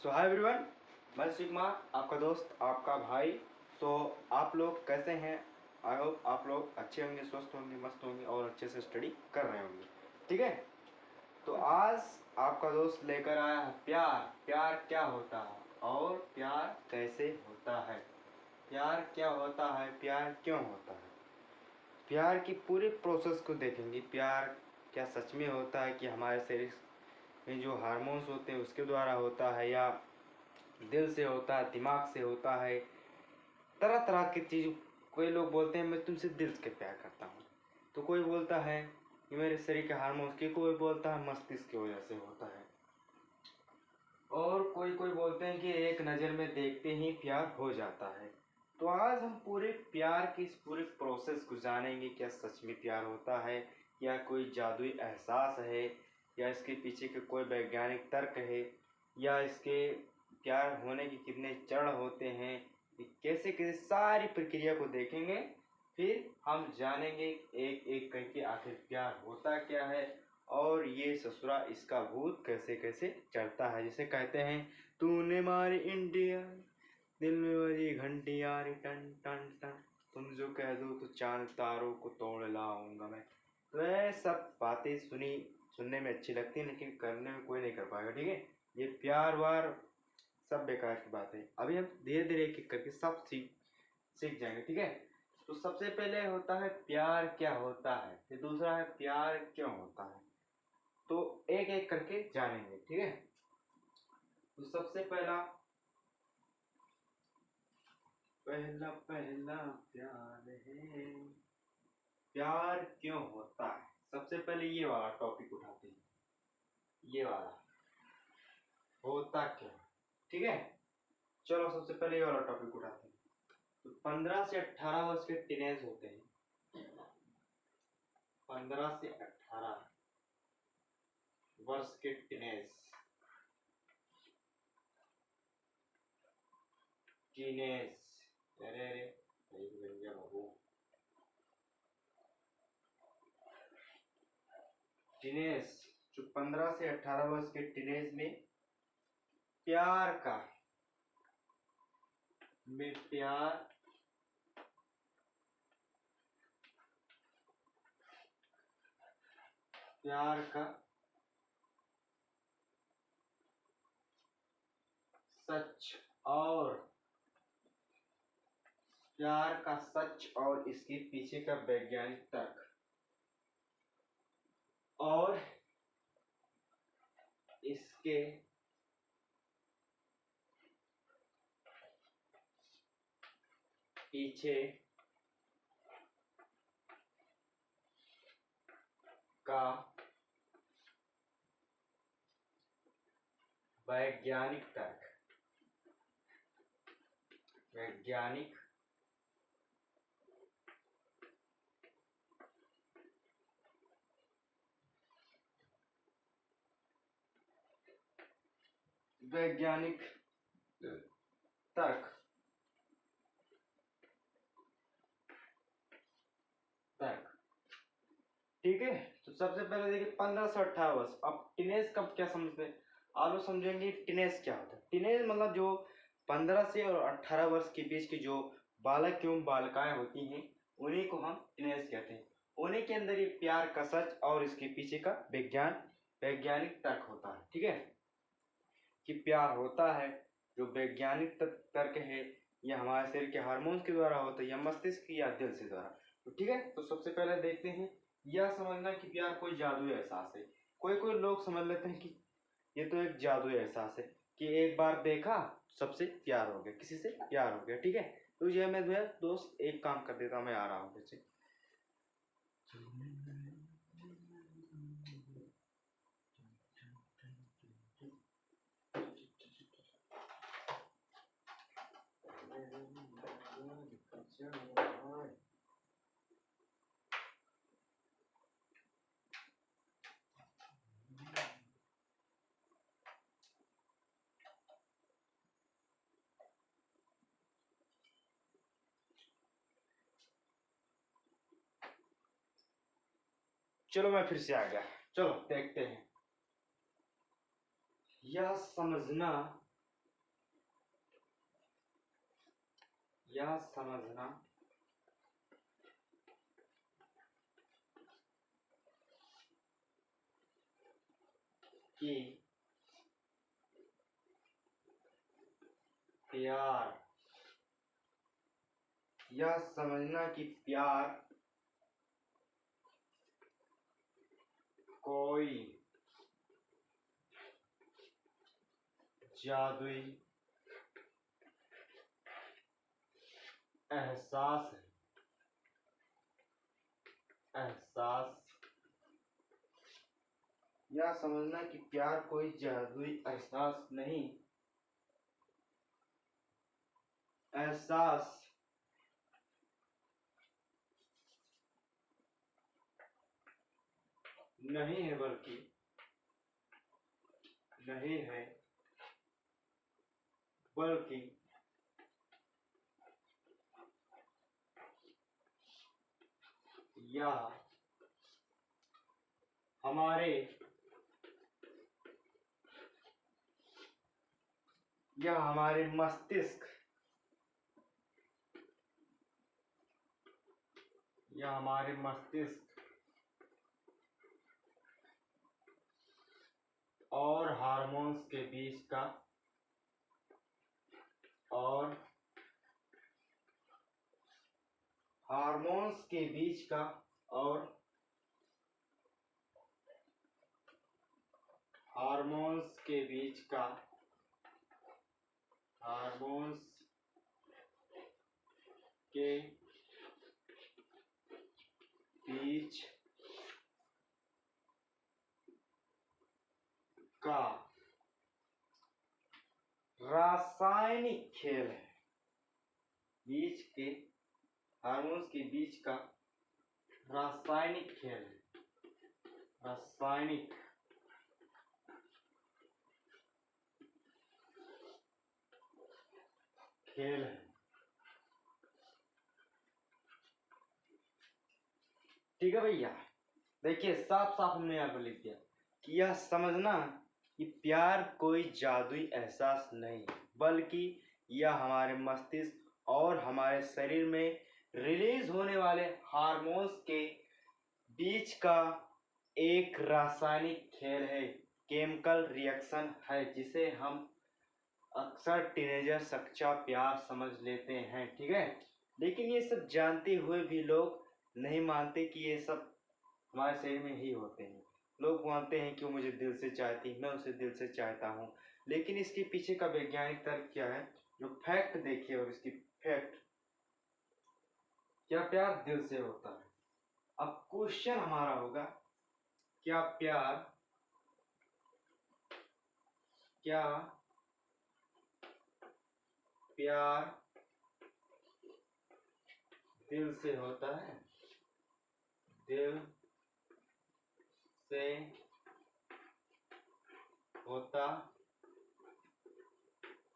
सो hi everyone, मैं sigma आपका दोस्त, आपका भाई। तो आप लोग कैसे हैं? आई होप आप लोग अच्छे होंगे, स्वस्थ होंगे, मस्त होंगे और अच्छे से स्टडी कर रहे होंगे। ठीक है, तो आज आपका दोस्त लेकर आया है प्यार। प्यार क्या होता है और प्यार कैसे होता है, प्यार क्या होता है, प्यार क्यों होता है, प्यार की पूरे प्रोसेस को देखेंगे। प्यार क्या सच में होता है कि हमारे शरीर में जो हार्मोन्स होते हैं उसके द्वारा होता है, या दिल से होता है, दिमाग से होता है, तरह तरह की चीज़। कोई लोग बोलते हैं मैं तुमसे दिल से प्यार करता हूँ, तो कोई बोलता है कि मेरे शरीर के हार्मोन्स की, कोई बोलता है मस्तिष्क की वजह से होता है, और कोई कोई बोलते हैं कि एक नज़र में देखते ही प्यार हो जाता है। तो आज हम पूरे प्यार की इस पूरे प्रोसेस को जानेंगे। क्या सच में प्यार होता है, या कोई जादुई एहसास है, या इसके पीछे के कोई वैज्ञानिक तर्क है, या इसके प्यार होने के कितने चरण होते हैं, कैसे कैसे सारी प्रक्रिया को देखेंगे। फिर हम जानेंगे एक एक करके आखिर प्यार होता क्या है, और ये ससुरा इसका भूत कैसे कैसे चढ़ता है। जिसे कहते हैं तूने मारी इंडिया, दिल में बजी घंटी यारी टन टन टन, तुम जो कह दो तो चांद तारों को तोड़ लाऊंगा मैं। तो ये सब बातें सुनने में अच्छी लगती है, लेकिन करने में कोई नहीं कर पाएगा। ठीक है, ये प्यार वार सब बेकार की बात है। अभी हम धीरे धीरे एक एक करके सब सीख जाएंगे। ठीक है, तो सबसे पहले होता है प्यार क्या होता है, फिर दूसरा है प्यार क्यों होता है। तो एक एक करके जानेंगे। ठीक है, तो सबसे पहला पहला पहला प्यार है, प्यार क्यों होता है। सबसे पहले ये वाला टॉपिक उठाते हैं, ये वाला होता क्या। ठीक है, चलो सबसे पहले ये वाला टॉपिक उठाते हैं। तो 15 से 18 वर्ष के टीनेज होते हैं। 15 से 18 वर्ष के टीनेज टीनेज अरे अरे सही बन गया बाबू। टीनेज, जो 15 से 18 वर्ष के टीनेज में प्यार का में प्यार प्यार का सच और प्यार का सच और इसके पीछे का वैज्ञानिक तर्क, और इसके पीछे का वैज्ञानिक तर्क, वैज्ञानिक वैज्ञानिक तर्क तर्क। ठीक है, तो सबसे पहले देखिए 15 से 18 वर्ष। अब टीनेज कब क्या समझते हैं आप लोग, समझेंगे टीनेज क्या होता है। टीनेज मतलब जो 15 से और 18 वर्ष के बीच की जो बालक एवं बालिकाएं होती हैं, उन्हीं को हम टीनेज कहते हैं। उन्हीं के अंदर ये प्यार का सच और इसके पीछे का वैज्ञानिक तर्क होता है। ठीक है, कि प्यार होता है, जो वैज्ञानिक तर्क है, यह हमारे शरीर के हार्मोन्स के द्वारा होता है, या मस्तिष्क या दिल से द्वारा। तो ठीक है, तो सबसे पहले देखते हैं, यह समझना कि प्यार कोई जादुई एहसास है। कोई कोई लोग समझ लेते हैं कि ये तो एक जादुई एहसास है, कि एक बार देखा सबसे प्यार हो गया, किसी से प्यार हो गया। ठीक है, तो ये मैं जो है दोस्त एक काम कर देता हूँ, मैं आ रहा हूँ जैसे। चलो मैं फिर से आ गया, चलो देखते हैं। यह समझना यह समझना कि प्यार, यह समझना कि प्यार कोई जादुई एहसास है, यह समझना कि प्यार कोई जादुई एहसास नहीं, एहसास नहीं है, बल्कि नहीं है, बल्कि यह हमारे मस्तिष्क, यह हमारे मस्तिष्क और हार्मोन्स के बीच का, और हार्मोन्स के बीच का, और हार्मोन्स के बीच का, हार्मोन्स के बीच का रासायनिक खेल है, बीच के हार्मोन्स के बीच का रासायनिक खेल है, रासायनिक खेल है। ठीक है भैया, देखिए साफ साफ हमने यहाँ पर लिख दिया कि यह समझना कि प्यार कोई जादुई एहसास नहीं, बल्कि यह हमारे मस्तिष्क और हमारे शरीर में रिलीज होने वाले हार्मोन्स के बीच का एक रासायनिक खेल है, केमिकल रिएक्शन है, जिसे हम अक्सर टीनेजर सच्चा प्यार समझ लेते हैं। ठीक है, लेकिन ये सब जानते हुए भी लोग नहीं मानते कि ये सब हमारे शरीर में ही होते हैं। लोग मानते हैं कि वो मुझे दिल से चाहती, मैं उसे दिल से चाहता हूँ, लेकिन इसके पीछे का वैज्ञानिक तर्क क्या है, जो फैक्ट देखिए और इसकी फैक्ट, क्या प्यार दिल से होता है? अब क्वेश्चन हमारा होगा, क्या प्यार दिल से होता है? दिल से होता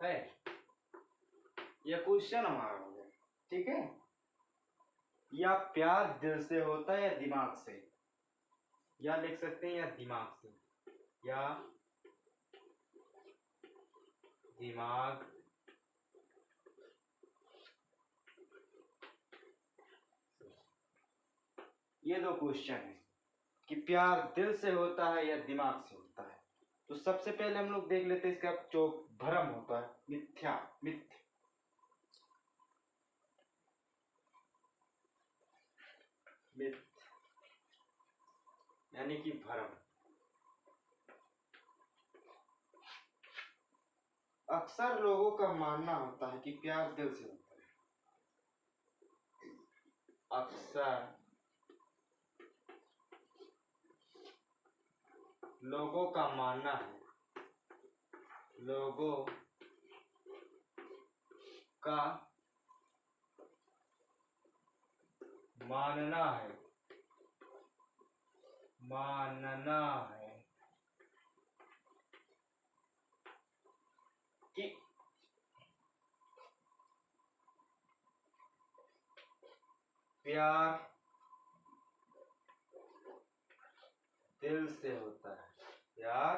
है, यह क्वेश्चन हमारा हो गया। ठीक है, या प्यार दिल से होता है या दिमाग से, या लिख सकते हैं या दिमाग से, या दिमाग ये दो क्वेश्चन है कि प्यार दिल से होता है या दिमाग से होता है। तो सबसे पहले हम लोग देख लेते हैं इसका जो भ्रम होता है, मिथ्या यानी कि भ्रम। अक्सर लोगों का मानना होता है कि प्यार दिल से होता है, अक्सर लोगों का मानना है, लोगों का मानना है कि प्यार दिल से होता है, प्यार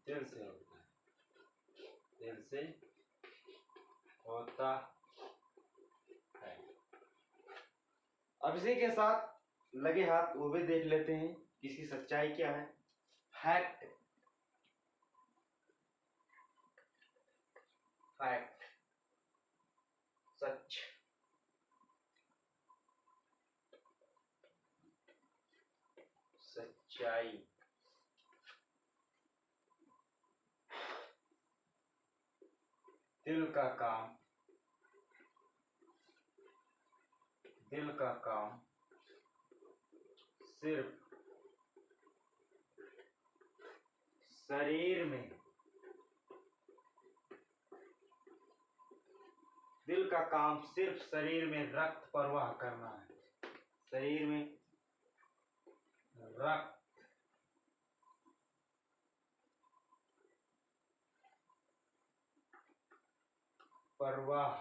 दिल से होता है, दिल से होता अब इसी के साथ लगे हाथ वो भी देख लेते हैं इसकी सच्चाई क्या है। फैक्ट, फैक्ट, सच, सच्चाई। दिल का काम, दिल का काम सिर्फ शरीर में, दिल का काम सिर्फ शरीर में रक्त प्रवाह करना है। शरीर में रक्त प्रवाह,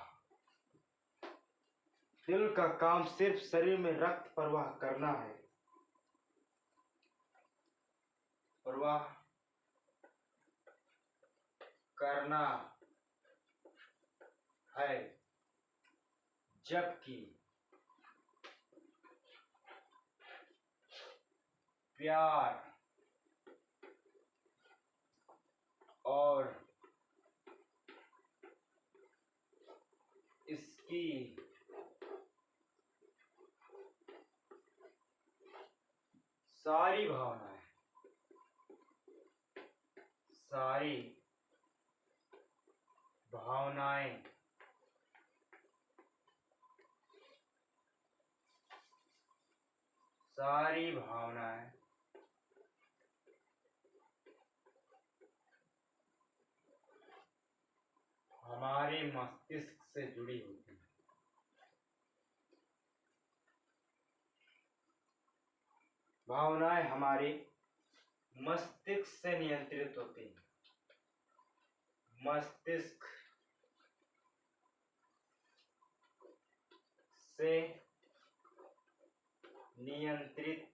दिल का काम सिर्फ शरीर में रक्त प्रवाह करना है, प्रवाह करना है, जबकि प्यार और इसकी सारी भावनाएं, सारी भावनाएं सारी भावनाएं हमारे मस्तिष्क से जुड़ी होती हैं। भावनाएं हमारे मस्तिष्क से नियंत्रित होती हैं। मस्तिष्क से नियंत्रित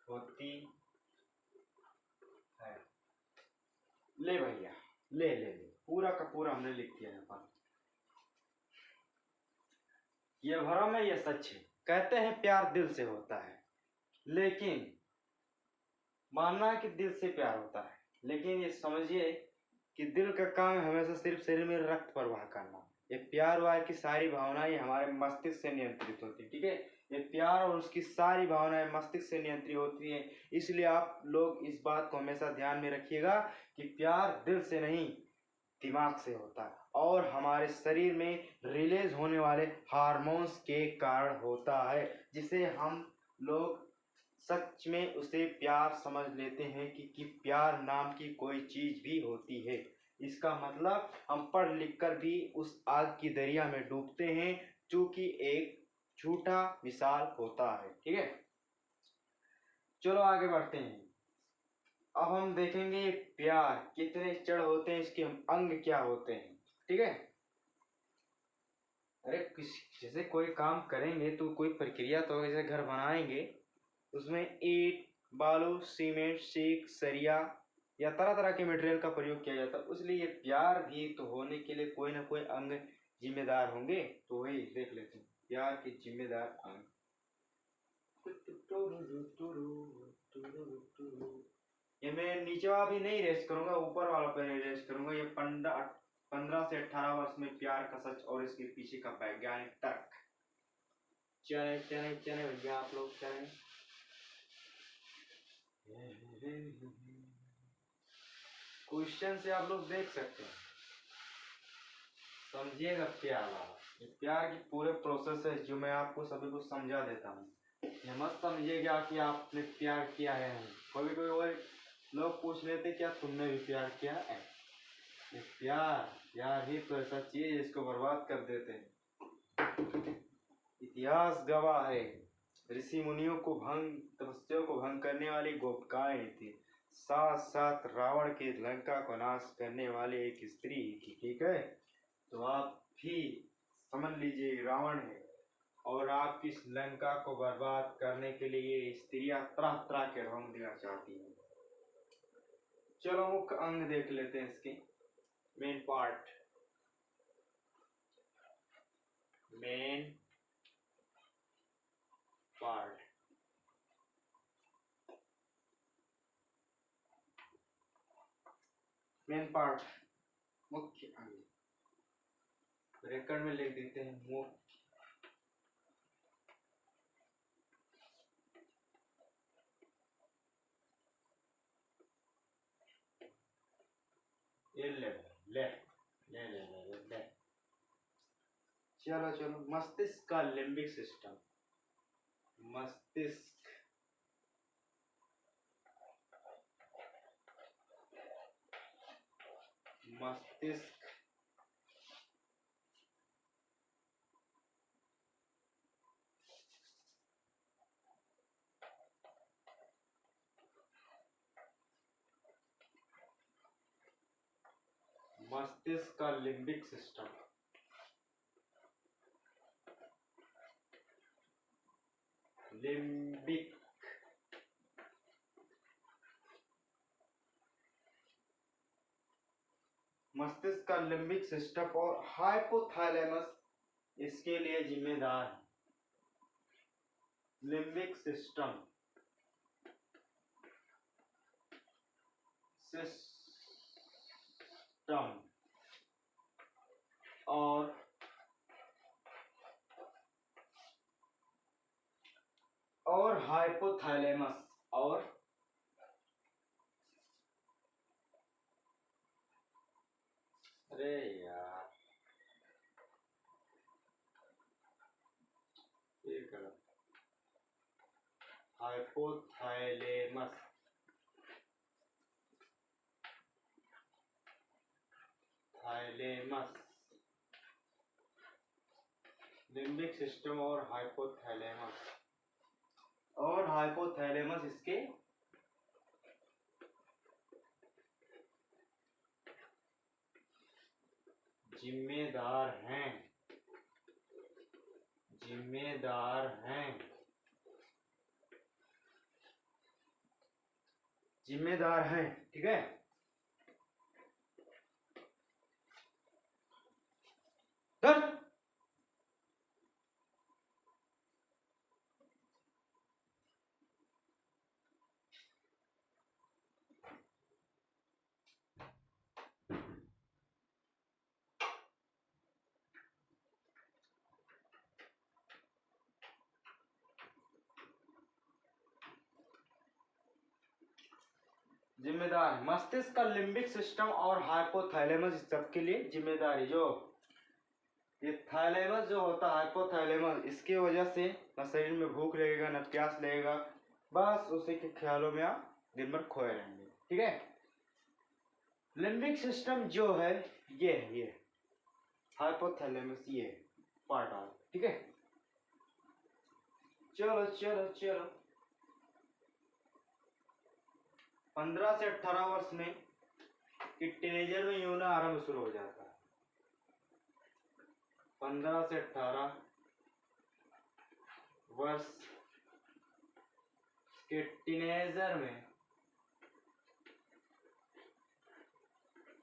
होती है। ले भैया, ले ले ले, पूरा का पूरा हमने लिख दिया है पर ये भरम है, ये सच है। कहते हैं प्यार दिल से होता है, लेकिन मानना है कि दिल से प्यार होता है, लेकिन ये समझिए कि दिल का काम हमेशा सिर्फ शरीर में रक्त प्रवाह करना। ये प्यार वार की सारी भावनाएं हमारे मस्तिष्क से नियंत्रित होती है, ठीक है। ये प्यार और उसकी सारी भावनाएं मस्तिष्क से नियंत्रित होती हैं। इसलिए आप लोग इस बात को हमेशा ध्यान में रखिएगा कि प्यार दिल से नहीं दिमाग से होता है, और हमारे शरीर में रिलीज होने वाले हार्मोन्स के कारण होता है, जिसे हम लोग सच में उसे प्यार समझ लेते हैं कि प्यार नाम की कोई चीज भी होती है। इसका मतलब हम पढ़ लिख कर भी उस आग की दरिया में डूबते हैं, जो कि एक झूठा मिसाल होता है, ठीक है। चलो आगे बढ़ते हैं। अब हम देखेंगे प्यार कितने चढ़ होते हैं, इसके अंग क्या होते हैं, ठीक है। अरे जैसे कोई काम करेंगे तो कोई प्रक्रिया तो जैसे घर बनाएंगे, उसमें ईंट, बालू, सीमेंट, सीक, सरिया या तरह तरह के मटेरियल का प्रयोग किया जाता है। इसलिए प्यार भी तो होने के लिए कोई ना कोई अंग जिम्मेदार होंगे, तो वही देख लेते हैं प्यार के जिम्मेदार अंग। ये मैं नीचे वाला भी नहीं रेस्ट करूंगा, ऊपर वाला पे रेस्ट करूंगा। ये 15 से 18 वर्ष में प्यार का सच और इसके पीछे का वैज्ञानिक तर्क। चले चले चले भैया, आप लोग चले। क्वेश्चन से आप लोग देख सकते हैं, समझिएगा प्यार वाला। ये प्यार की पूरे प्रोसेस है जो मैं आपको सभी को समझा देता हूँ। ये मत समझिएगा कि आपने प्यार किया है नहीं। कभी कोई और लोग पूछ लेते क्या तुमने भी प्यार किया है। ये प्यार ही तो ऐसा चीज है इसको बर्बाद कर देते हैं। इतिहास गवाह है, ऋषि मुनियों को भंग, तपस्या को भंग करने वाली गोपिकाएं थी, साथ साथ रावण के लंका को नाश करने वाली एक स्त्री थी, ठीक है। तो आप भी समझ लीजिए रावण है, और आपकी इस लंका को बर्बाद करने के लिए स्त्रियां तरह तरह के रंग देना चाहती हैं। चलो मुख्य अंग देख लेते हैं इसके, main part. Main part, main part, मुख्य अंग, ब्रैकेट में लिख देते हैं मुख्य। ले ले ले ले ले ले ले। चलो चलो, मस्तिष्क का लिम्बिक सिस्टम। मस्तिष्क, मस्तिष्क मस्तिष्क का लिम्बिक सिस्टम। लिम्बिक, मस्तिष्क का लिम्बिक सिस्टम और हाइपोथैलेमस इसके लिए जिम्मेदार है। लिम्बिक सिस्टम, सिस्टम और हाइपोथैलेमस और अरे यार ये गलत, हाइपोथैलेमस, थैलेमस, लिम्बिक सिस्टम और हाइपोथैलेमस, और हाइपोथैलेमस इसके जिम्मेदार हैं, जिम्मेदार हैं, जिम्मेदार हैं। ठीक है, दर्द। जिम्मेदार, मस्तिष्क का लिम्बिक सिस्टम और हाइपोथैलेमस इस सब के लिए जिम्मेदारी। जो ये थैलेमस जो होता है, हाइपोथैलेमस, इसकी वजह से न शरीर में भूख लगेगा न प्यास लगेगा, बस उसी के ख्यालों में आप दिन भर खोए रहेंगे। ठीक है, लिम्बिक सिस्टम जो है ये हाइपोथैलेमस ये पार्ट आ। ठीक है, चलो चलो चलो, 15 से 18 वर्ष में कि टीनेजर में यौन आरंभ शुरू हो जाता है। 15 से 18 वर्ष के टीनेजर में,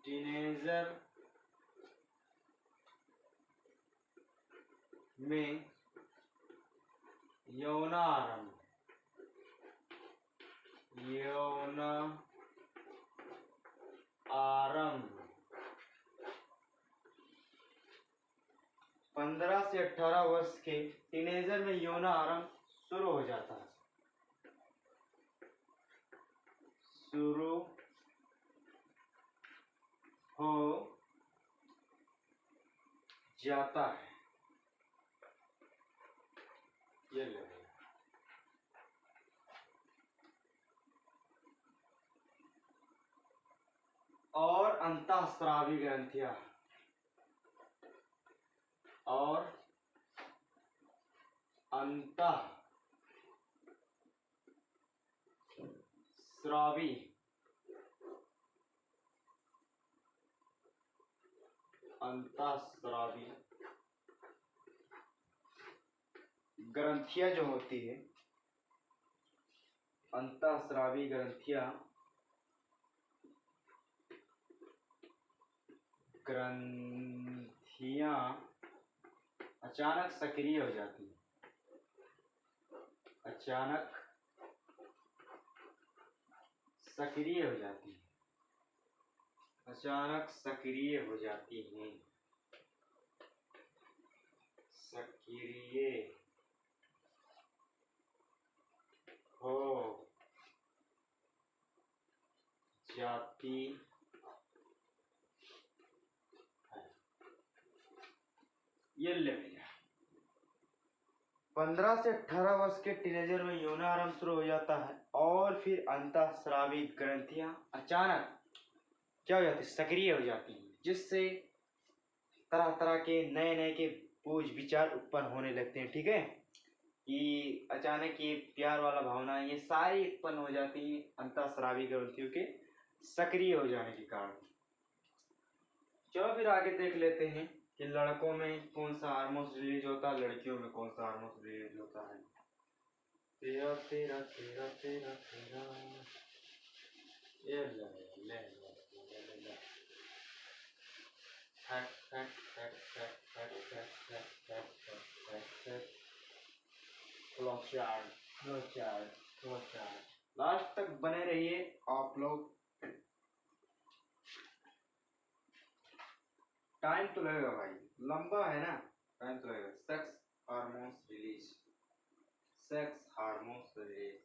टीनेजर में यौन आरंभ, यौन आरंभ 15 से 18 वर्ष के टीनेजर में यौन आरंभ शुरू हो जाता है, शुरू हो जाता है। ये ले और अंतःस्रावी ग्रंथियां, और अंतःस्रावी अंतःस्रावी ग्रंथियां जो होती है, अंतःस्रावी ग्रंथियां ग्रंथियां अचानक सक्रिय हो जाती हैं, अचानक सक्रिय हो जाती हैं, अचानक सक्रिय हो जाती हैं, सक्रिय हो जाती है। ये ले भैया 15 से 18 वर्ष के टीनेजर में यौनारंभ शुरू हो जाता है और फिर अंतःस्रावी ग्रंथियां अचानक क्या हो जाती है, सक्रिय हो जाती हैं, जिससे तरह तरह के नए नए के बोझ विचार उत्पन्न होने लगते हैं। ठीक है, कि अचानक ये प्यार वाला भावना ये सारी उत्पन्न हो जाती है अंतःस्रावी ग्रंथियों के सक्रिय हो जाने के कारण। चलो फिर आगे देख लेते हैं कि लड़कों में कौन सा हार्मोन रिलीज होता है, लड़कियों में कौन सा हार्मोन रिलीज होता है। तेरा तेरा तेरा तेरा तेरा ये ले ले ले ले ले hack hack hack hack hack hack hack hack hack hack flowchart flowchart flowchart. Last तक बने रहिए आप लोग। टाइम तो लगेगा भाई, लंबा है ना, टाइम तो लगेगा। Sex hormones release, sex hormones release,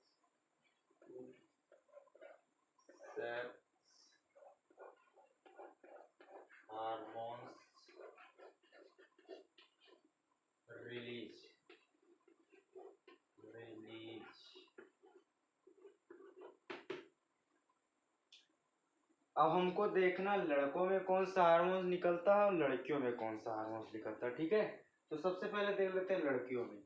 sex hormones release release. अब हमको देखना लड़कों में कौन सा हार्मोन निकलता है और लड़कियों में कौन सा हार्मोन निकलता है। ठीक है, तो सबसे पहले देख लेते हैं लड़कियों में,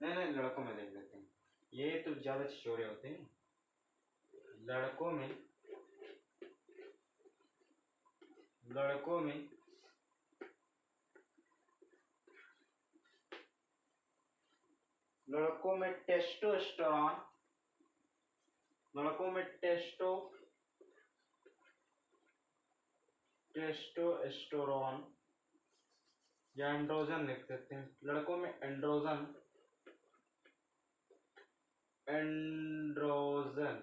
नहीं लड़कों में देख लेते हैं, ये तो ज्यादा छिछोरे होते हैं। लड़कों में लड़कों में टेस्टोस्टेरोन, लड़कों में टेस्टोस्टेरोन या एंड्रोजन लिख सकते हैं। लड़कों में एंड्रोजन एंड्रोजन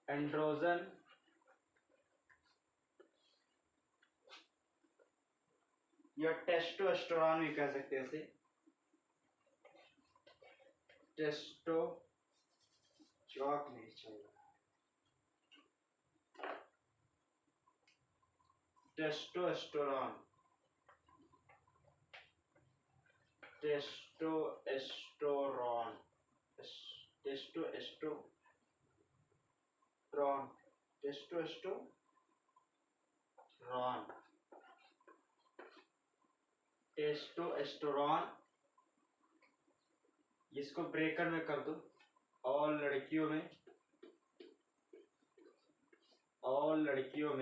एंड्रोजन या टेस्टोस्टेरोन भी कह सकते हैं इसे, टेस्टो चौक नहीं चल रहा, testosterone testosterone testosterone testosterone testosterone, इसको ब्रेकर में कर दो। और लड़कियों में लड़कियों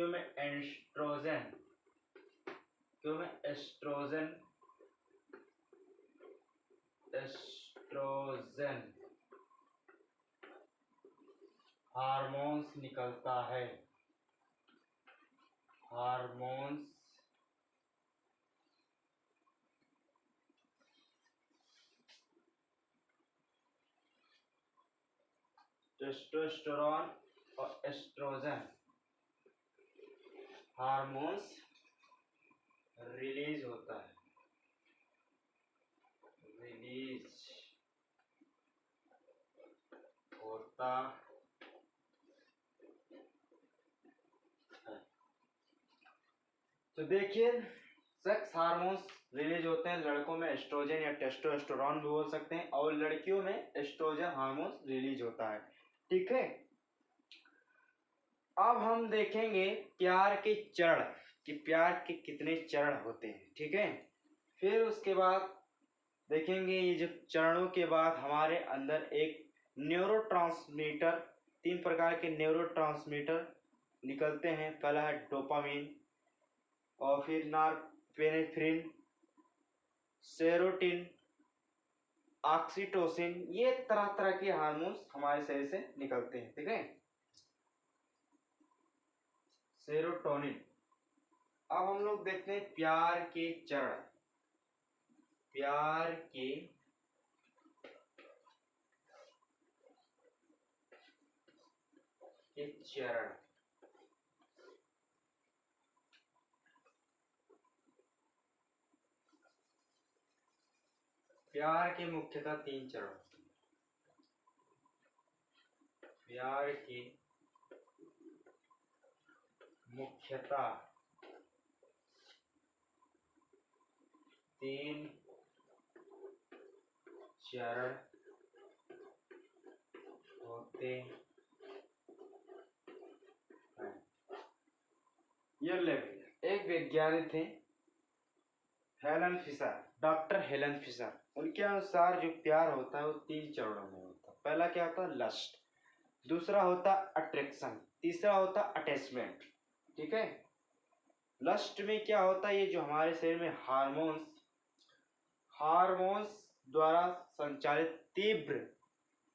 में एस्ट्रोजन, क्यों में एस्ट्रोजन हार्मोन्स निकलता है, हार्मोन्स टेस्टोस्टेरोन और एस्ट्रोजन हार्मोन्स रिलीज होता है, रिलीज होता है। तो देखिए सेक्स हार्मोन्स रिलीज होते हैं, लड़कों में एस्ट्रोजन या टेस्टोस्टेरोन भी बोल सकते हैं, और लड़कियों में एस्ट्रोजन हार्मोन्स रिलीज होता है। ठीक है, अब हम देखेंगे प्यार के चरण, कि प्यार के कितने चरण होते हैं। ठीक है, फिर उसके बाद देखेंगे ये जो चरणों के बाद हमारे अंदर एक न्यूरोट्रांसमीटर, 3 प्रकार के न्यूरोट्रांसमीटर निकलते हैं। पहला है डोपामिन, और फिर नॉरपेनेफ्रिन, सेरोटिन, ऑक्सीटोसिन, ये तरह तरह के हार्मोन्स हमारे शरीर से निकलते हैं। ठीक है, सेरोटोनिन। अब हम लोग देखते हैं प्यार के चरण। प्यार के चरण। प्यार के मुख्यतः 3 चरण। प्यार के मुख्यतः 3 चरण होते हैं। ये लेवल एक वैज्ञानिक थे Helen Fisher, doctor Helen Fisher. उनके अनुसार जो प्यार होता है वो 3 चरणों में होता है। पहला क्या होता है? लस्ट। दूसरा होता अट्रैक्शन। तीसरा होता अटैचमेंट। ठीक है, लस्ट में क्या होता है? ये जो हमारे शरीर में हार्मोन्स द्वारा संचालित तीव्र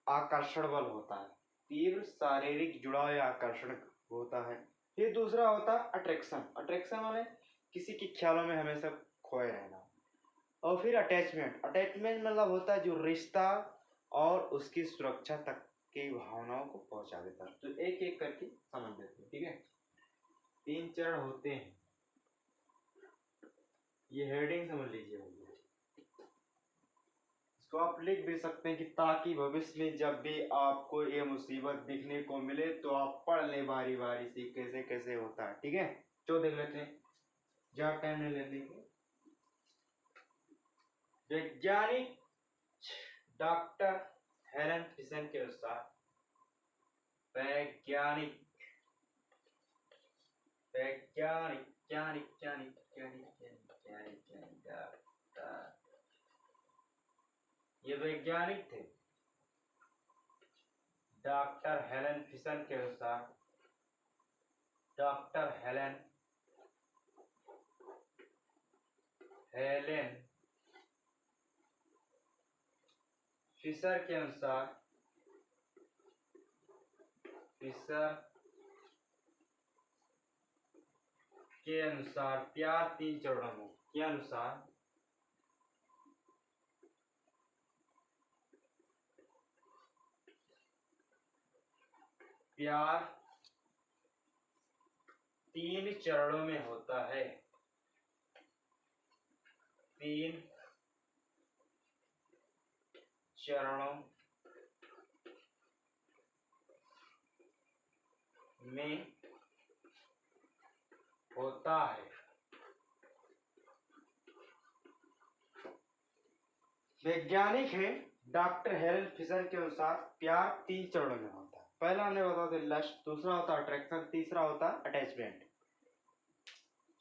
आकर्षण बल होता है, तीव्र शारीरिक जुड़ाव या आकर्षण होता है। फिर दूसरा होता है अट्रैक्शन। अट्रैक्शन माने किसी के ख्यालों में हमेशा खोए रहना। और फिर अटैचमेंट। अटैचमेंट मतलब होता है जो रिश्ता और उसकी सुरक्षा तक की भावनाओं को पहुंचा देता है। तो एक एक करके समझ लेते हैं। ठीक है, 3 चरण होते हैं, ये हेडिंग समझ लीजिए। इसको आप लिख भी सकते हैं कि ताकि भविष्य में जब भी आपको ये मुसीबत दिखने को मिले तो आप पढ़ ले बारी बारी से कैसे कैसे होता है। ठीक है, जो देख लेते हैं, ज्यादा टाइम नहीं लेते। वैज्ञानिक डॉक्टर हेलन फिशर के अनुसार वैज्ञानिक ये वैज्ञानिक थे डॉक्टर हेलन फिशर के अनुसार। डॉक्टर हेलन फिशर के अनुसार प्यार 3 चरणों के अनुसार प्यार 3 चरणों में होता है। 3 चरणों में होता है। वैज्ञानिक है डॉक्टर हेलन फिशर के अनुसार प्यार 3 चरणों में होता है। पहला हमने बता दिया लस्ट, दूसरा होता अट्रैक्शन, तीसरा होता अटैचमेंट।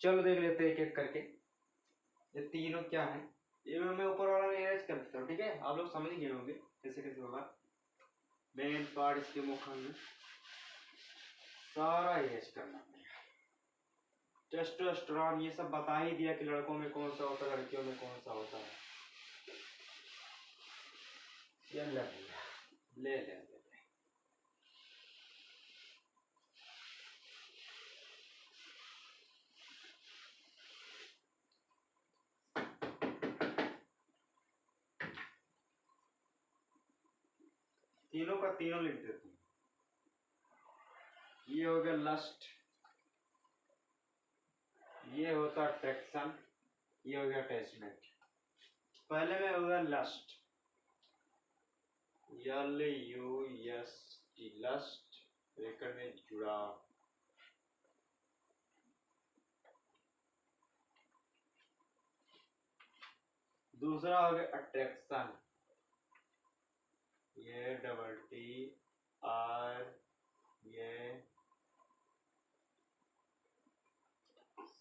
चलो देख लेते हैं एक एक करके ये तीनों क्या है। ये मैं ऊपर वाला में इरेज कर देता हूँ। ठीक है, आप लोग समझ गए होंगे कैसे कैसे होगा। मेन पार्ट इसके मुखंड में सारा इरेज करना पड़ेगा। टेस्टोस्टेरोन ये सब बता ही दिया कि लड़कों में कौन सा होता है, लड़कियों में कौन सा होता है। ये ले तीनों का तीनों लिख देते हैं। ये हो गया लस्ट, ये होता अट्रैक्शन, ये हो गया अटैचमेंट। पहले में हो गया लस्ट, LUST लस्ट, ब्रैकेट में जुड़ा। दूसरा हो गया अट्रैक्शन, ये TTR ये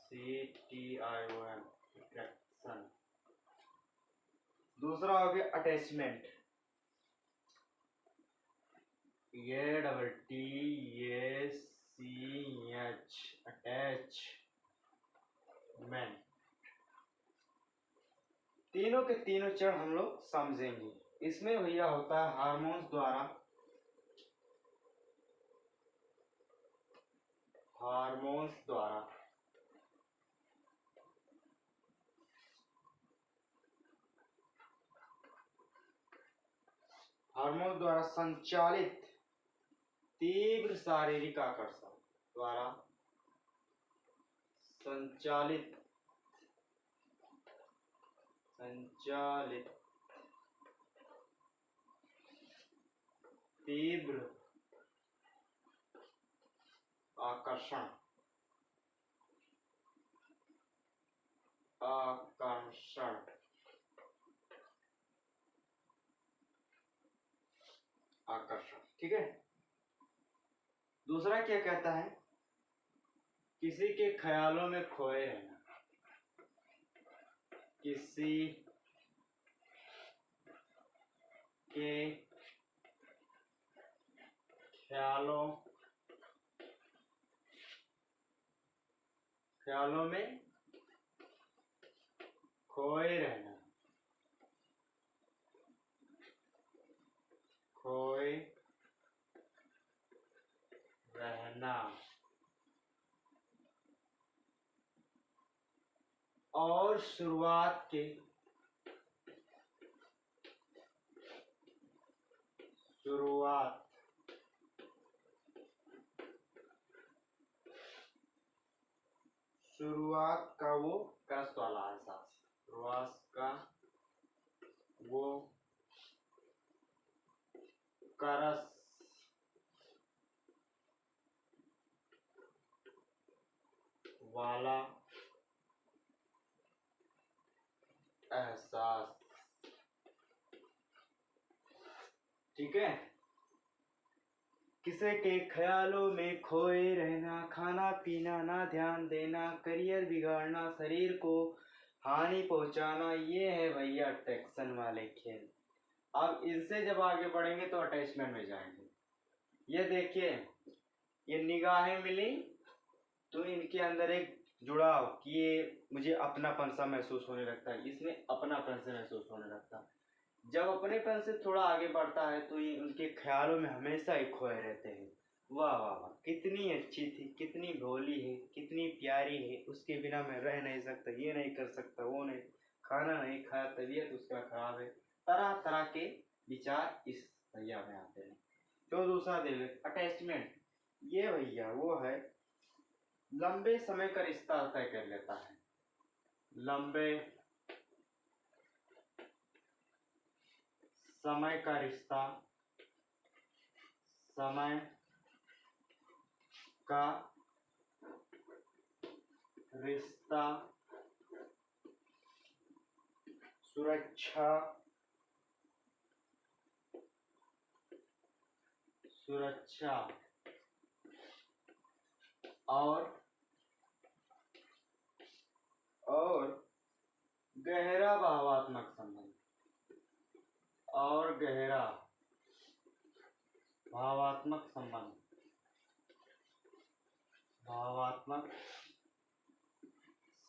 CTION अट्रैक्शन। दूसरा हो गया अटैचमेंट, ये TTCH अटैचमेंट। तीनों के तीनों चरण हम लोग समझेंगे। इसमें भैया होता है हार्मोन्स द्वारा, हार्मोन्स द्वारा हार्मोन द्वारा संचालित तीव्र शारीरिक आकर्षण द्वारा संचालित तीव्र आकर्षण आकर्षण आकर्षण, ठीक है। दूसरा क्या कहता है, किसी के ख्यालों में खोए रहना, किसी के ख्यालों में खोए रहना, खोए रहना और शुरुआत का वो कस वाला एहसास, शुरुआत का वो करस वाला एहसास, ठीक है। किसी के ख्यालों में खोए रहना, खाना पीना ना ध्यान देना, करियर बिगाड़ना, शरीर को हानि पहुंचाना, ये है भैया अट्रैक्शन वाले खेल। अब इनसे जब आगे बढ़ेंगे तो अटैचमेंट में जाएंगे। ये देखिए, ये निगाहें मिली तो इनके अंदर एक जुड़ाव कि ये मुझे अपनापन सा महसूस होने लगता है, इसमें अपनापन से महसूस होने लगता है। जब अपनेपन से थोड़ा आगे बढ़ता है तो ये उनके ख्यालों में हमेशा ही खोए रहते हैं। वाह वाह वाह, कितनी अच्छी थी, कितनी भोली है, कितनी प्यारी है, उसके बिना मैं रह नहीं सकता, ये नहीं कर सकता, वो नहीं, खाना नहीं खाया, तबीयत उसका खराब है, तरह तरह के विचार इस भैया में आते हैं। तो दूसरा दे अटैचमेंट, ये भैया वो है लंबे समय का रिश्ता तय कर लेता है, लंबे समय का रिश्ता, समय का रिश्ता, सुरक्षा और गहरा भावात्मक संबंध, और गहरा भावात्मक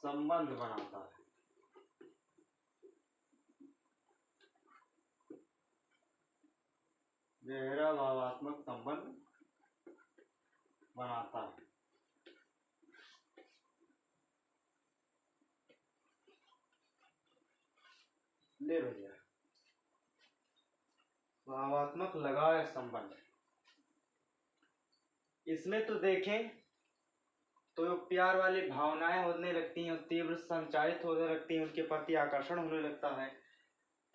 संबंध बनाता है। गहरा भावात्मक संबंध बनाता है। ले भैया, भावात्मक लगाव संबंध, इसमें तो देखें तो प्यार वाली भावनाएं होने लगती हैं, तीव्र संचारित होने लगती हैं, उनके प्रति आकर्षण होने लगता है।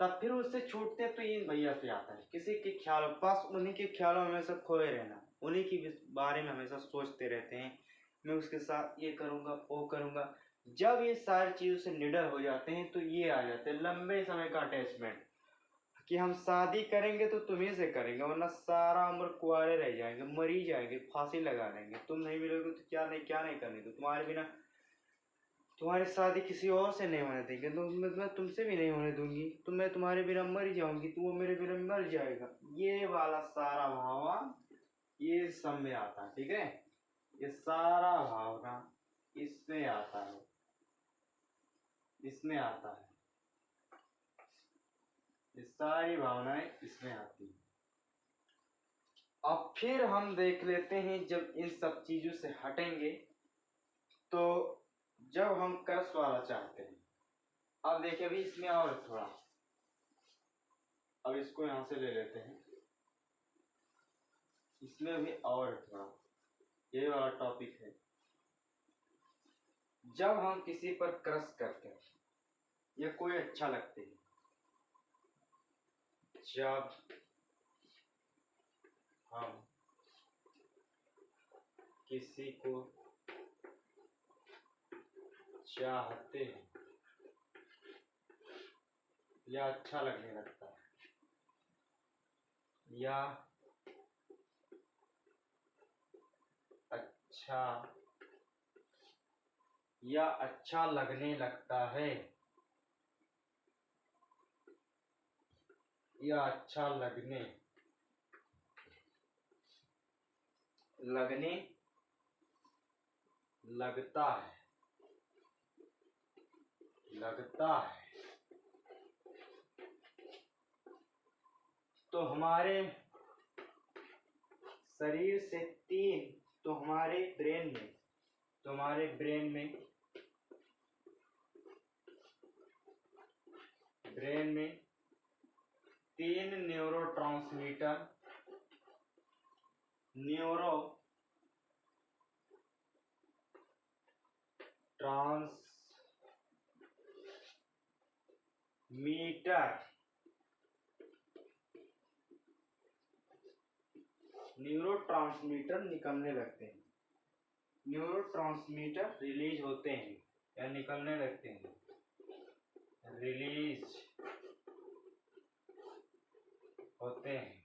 तब फिर उससे छूटते तो इन भैया से आता है, किसी के ख्याल पास, उन्हीं के ख्यालों में हमेशा खोए रहना, उन्हीं के बारे में हमेशा सोचते रहते हैं, मैं उसके साथ ये करूंगा वो करूंगा। जब ये सारी चीजों से निडर हो जाते हैं तो ये आ जाते हैं लंबे समय का अटैचमेंट, कि हम शादी करेंगे तो तुम्ही से करेंगे, वरना सारा उम्र कुआरे रह जाएंगे, मरी जाएंगे, फांसी लगा लेंगे, तुम नहीं मिलोगे तो क्या नहीं करने दो, तुम्हारे बिना तुम्हारी शादी किसी और से नहीं होने देंगे, तो मैं तुमसे भी नहीं होने दूंगी, तो मैं तुम्हारे बिना मर जाऊंगी, तो वो मेरे बिना मर जाएगा। ये वाला सारा भावना ये सब में आता है, ठीक है। ये सारा भावना इसमें आता है, इसमें आता है। ये सारी भावनाएं इसमें आती हैं। अब फिर हम देख लेते हैं, जब इन सब चीजों से हटेंगे तो जब हम क्रस वाला चाहते हैं, अब देखिए अभी इसमें और थोड़ा, अब इसको यहां से ले लेते हैं, इसमें भी और थोड़ा, ये वाला टॉपिक है। जब हम किसी पर क्रश करते हैं या कोई अच्छा लगते हैं, जब हम किसी को चाहते हैं या अच्छा लगने लगता है या अच्छा लगने लगता है या अच्छा लगने लगता है तो हमारे शरीर से तीन, तो हमारे ब्रेन में तीन न्यूरो ट्रांसमीटर निकलने लगते हैं, न्यूरोट्रांसमीटर रिलीज होते हैं या निकलने लगते हैं, रिलीज होते हैं।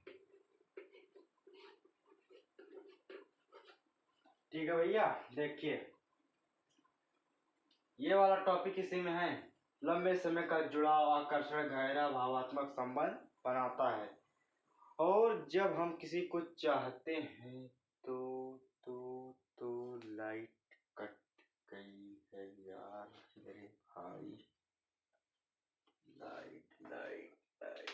ठीक है भैया, देखिए ये वाला टॉपिक इसी में है। लंबे समय का जुड़ाव, आकर्षण, गहरा भावात्मक संबंध बनाता है। और जब हम किसी को चाहते हैं तो लाइट कट गई है यार मेरे भाई, लाइट लाइट लाइट।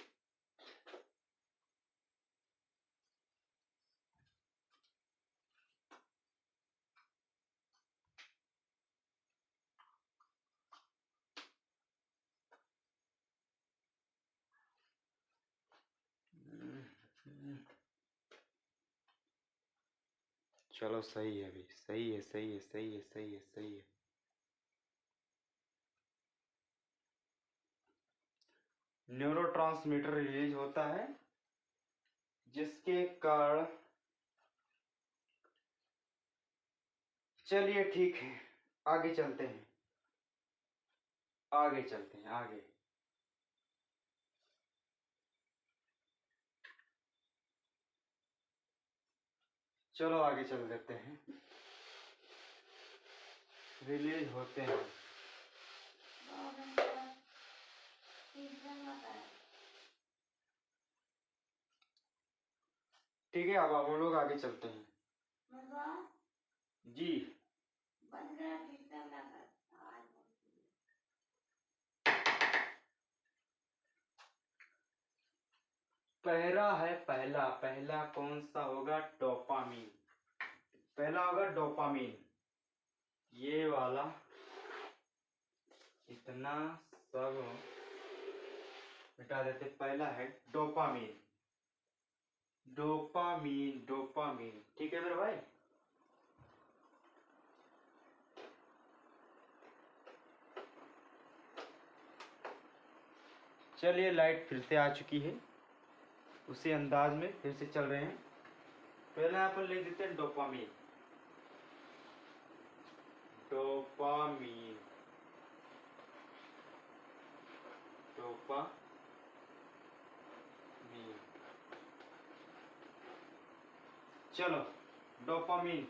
चलो सही है अभी, सही है। न्यूरोट्रांसमीटर रिलीज होता है जिसके कारण, चलिए ठीक है आगे चलते हैं, आगे चलो आगे चल देते हैं। रिलीज होते हैं, ठीक है। अब हम लोग आगे चलते हैं जी। पहला कौन सा होगा? डोपामीन। पहला होगा डोपामीन, ये वाला इतना सब मिटा देते। पहला है डोपामीन, ठीक है मेरे भाई। चलिए लाइट फिर से आ चुकी है, उसी अंदाज में फिर से चल रहे हैं। पहले यहाँ पर लिख देते हैं डोपामीन, डोपामीन। चलो डोपामीन,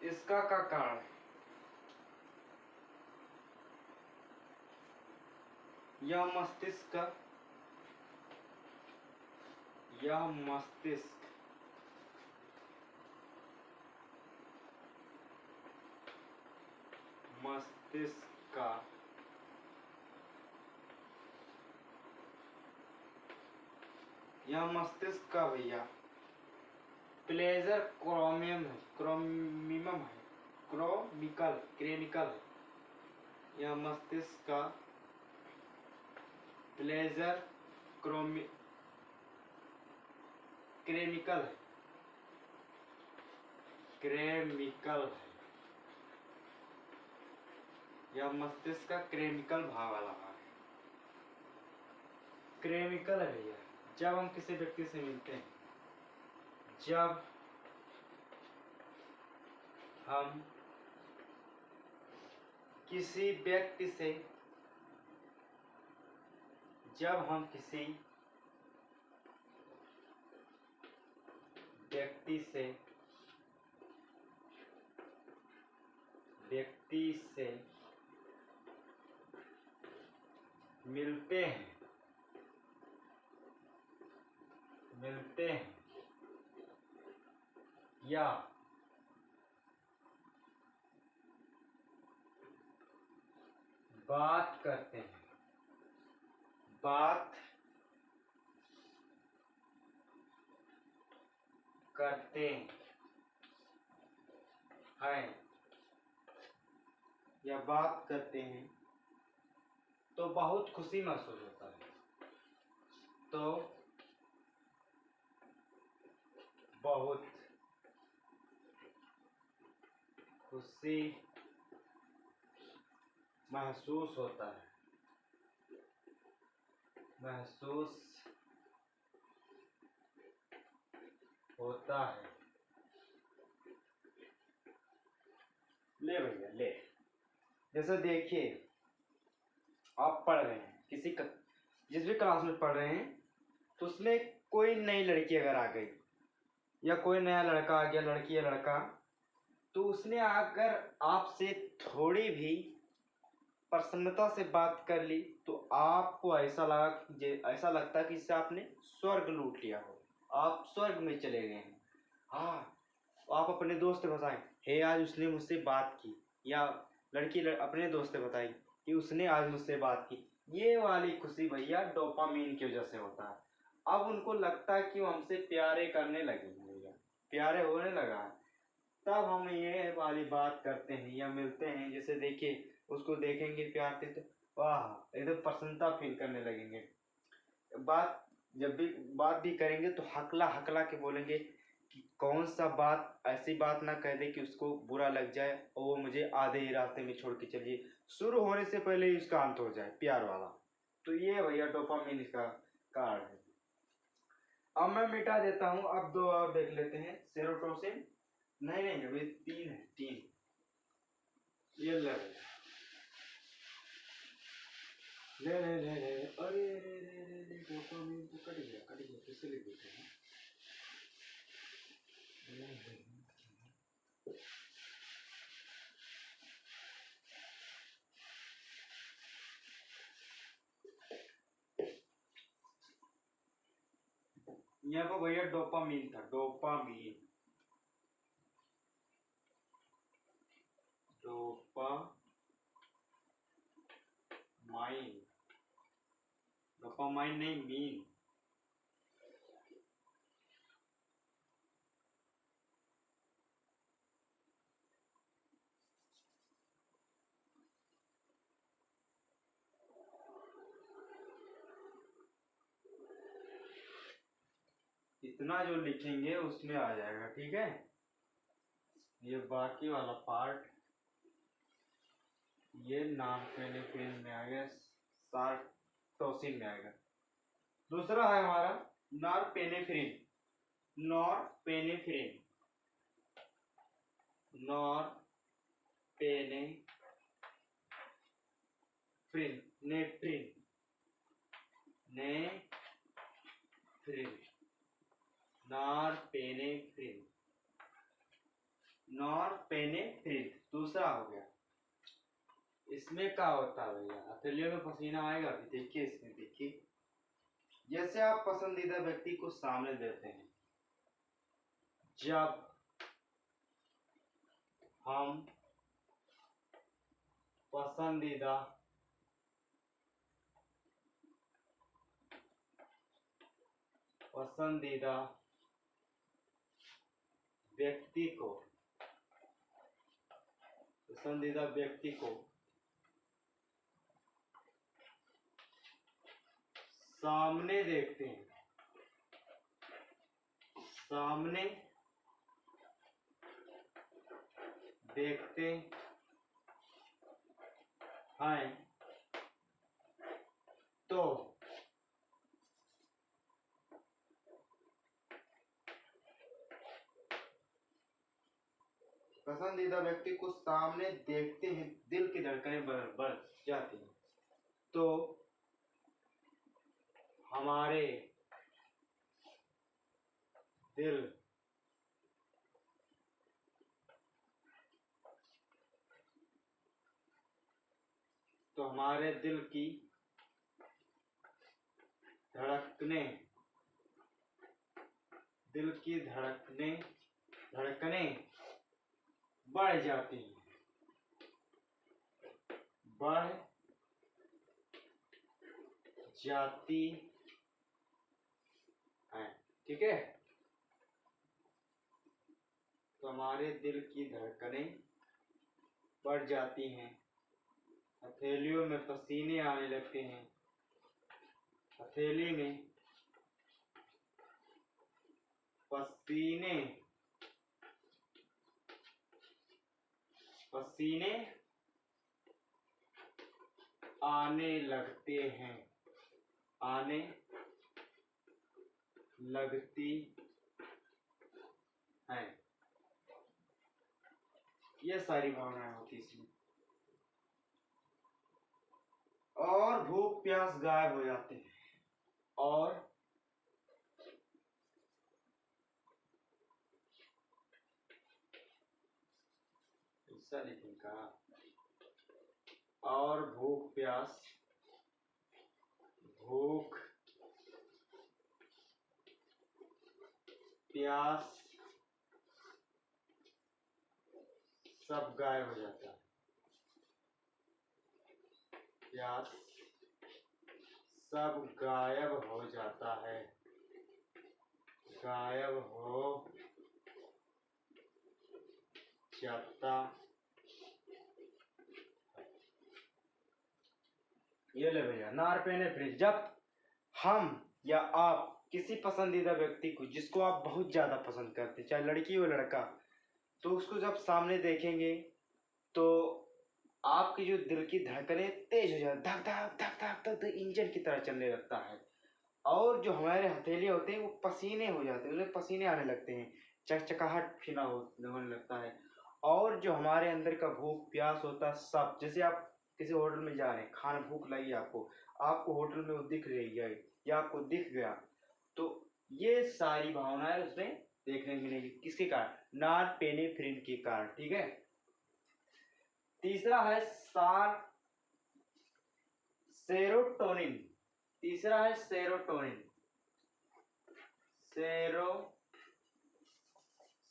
इसका क्या कारण? यह मस्तिष्क का यह मस्तिष्क का भैया प्लेजर क्रोमियम है, क्रोमियम है, क्रेमिकल है। यह मस्तिष्क का प्लेजर क्रेमिकल है, क्रेमिकल है। यह मस्तिष्क का क्रेमिकल भाग वाला भाग है, क्रेमिकल है भैया। जब हम किसी व्यक्ति से मिलते हैं, जब हम किसी व्यक्ति से जब हम किसी व्यक्ति से मिलते हैं या बात करते हैं या बात करते हैं तो बहुत खुशी महसूस होता है, तो बहुत खुशी महसूस होता है, ले भैया ले। जैसे देखिए, आप पढ़ रहे हैं जिस भी क्लास में पढ़ रहे हैं, तो उसमें कोई नई लड़की अगर आ गई या कोई नया लड़का आ गया, लड़की या लड़का, तो उसने अगर आपसे थोड़ी भी प्रसन्नता से बात कर ली तो आपको ऐसा लगता कि इससे आपने स्वर्ग लूट लिया हो, आप स्वर्ग में चले गए हैं। हाँ, आप अपने दोस्त बताएं, हे आज उसने मुझसे बात की, या लड़की अपने दोस्त से बताई कि उसने आज मुझसे बात की। ये वाली खुशी भैया डोपामीन की वजह से होता है। अब उनको लगता है कि वो हमसे प्यारे करने लगे भैया, प्यारे होने लगा, तब हम ये वाली बात करते हैं या मिलते हैं। जैसे देखिए, उसको देखेंगे प्यार से तो वाह एकदम प्रसन्नता फील करने लगेंगे। जब भी बात भी करेंगे तो हकला हकला के बोलेंगे कि कौन सा बात ऐसी बात ना कह दे कि उसको बुरा लग जाए और वो मुझे आधे ही रास्ते में छोड़ के चलिए, शुरू होने से पहले ही उसका अंत हो जाए प्यार वाला। तो ये भैया डोपामिन का कारण है। अब मैं मिटा देता हूँ, अब दो और देख लेते हैं। सेरोटोनिन, नहीं अभी तीन। ये ले अरे डोपामिन तो कट गया, किससे लिख देते हैं। यहाँ पर भैया डोपामिन था, डोपामाइन डोपामाइन नहीं मीन। इतना जो लिखेंगे उसमें आ जाएगा, ठीक है। ये बाकी वाला पार्ट ये नॉरपेनेफ्रिन में आ गया, सार्टोसिन में आएगा। दूसरा है हमारा नॉरपेनेफ्रिन, नॉरपेनेफ्रिन नेफ्रिन नॉरपेनेफ्रिन दूसरा हो गया। इसमें क्या होता है भैया, हथेलियों में पसीना आएगा। देखिए इसमें, देखिए जैसे आप पसंदीदा व्यक्ति को सामने देते हैं, जब हम पसंदीदा पसंदीदा व्यक्ति को सामने देखते हैं, हैं तो पसंदीदा व्यक्ति को सामने देखते हैं दिल की धड़कनें बढ़ जाती हैं। तो हमारे दिल की धड़कनें बढ़ जाती हैं, ठीक है। तो हमारे दिल की धड़कनें बढ़ जाती हैं, हथेलियों में पसीने आने लगते हैं, हथेली में पसीने आने लगती हैं। ये सारी भावनाएं होती इसमें, और भूख प्यास गायब हो जाते हैं। और ऐसा लिखने का, और भूख प्यास सब गायब हो जाता है। प्यास सब गायब हो जाता है, ये ले भैया, नार पेने फ्रिज। जब हम या आप किसी पसंदीदा व्यक्ति को, जिसको आप बहुत ज्यादा पसंद करते, चाहे लड़की हो लड़का, तो उसको जब सामने देखेंगे तो आपकी जो दिल की धड़कनें तेज हो जाती, धक धक धक धक धक धक इंजन की तरह चलने लगता है। और जो हमारे हथेली होते हैं वो पसीने हो जाते हैं, उन्हें पसीने आने लगते हैं, चकचकाहट फीना होने लगता है। और जो हमारे अंदर का भूख प्यास होता है सब, जैसे आप किसी होटल में जा रहे हैं, खाना भूख लगी आपको होटल में वो दिख रही है या आपको दिख गया, तो ये सारी भावनाएं उसमें देखने मिलेगी। किसके कारण? नॉरपेनेफ्रिन के कारण, ठीक है। तीसरा है सेरोटोनिन।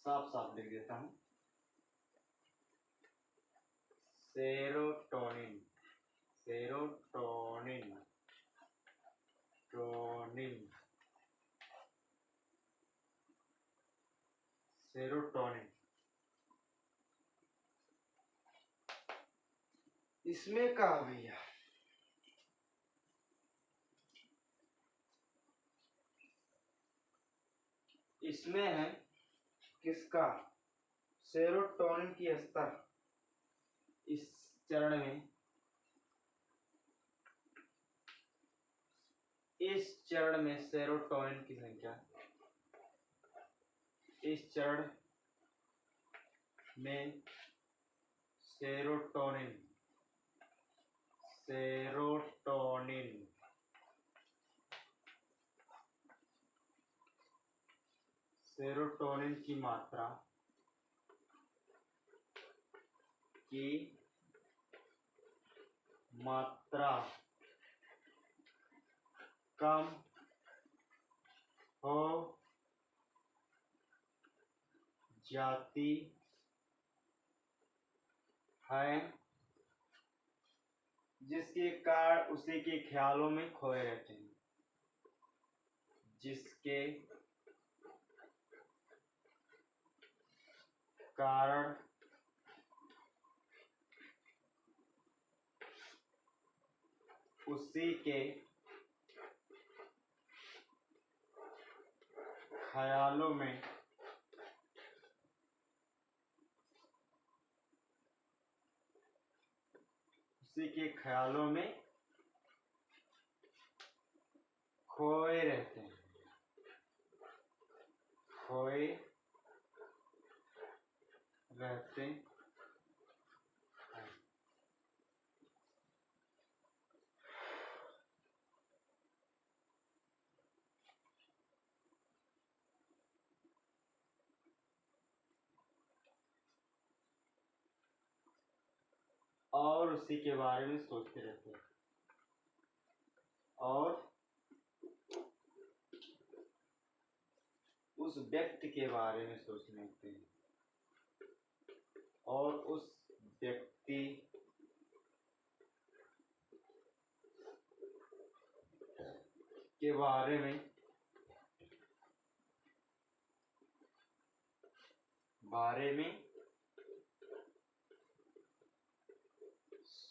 साफ साफ लिख देता हूं, सेरोटोनिन इसमें कहा भैया, इसमें है किसका? सेरोटोनिन की स्तर इस चरण में सेरोटोनिन की संख्या, इस चरण में सेरोटोनिन की मात्रा कम हो जाती है, जिसके कारण उसी के ख्यालों में खोए रहते हैं, जिसके कारण उसी के ख्यालों में खोए रहते हैं, खोए रहते हैं। और उसी के बारे में सोचते रहते हैं, और उस व्यक्ति के बारे में सोचने लगते हैं, और उस व्यक्ति के बारे में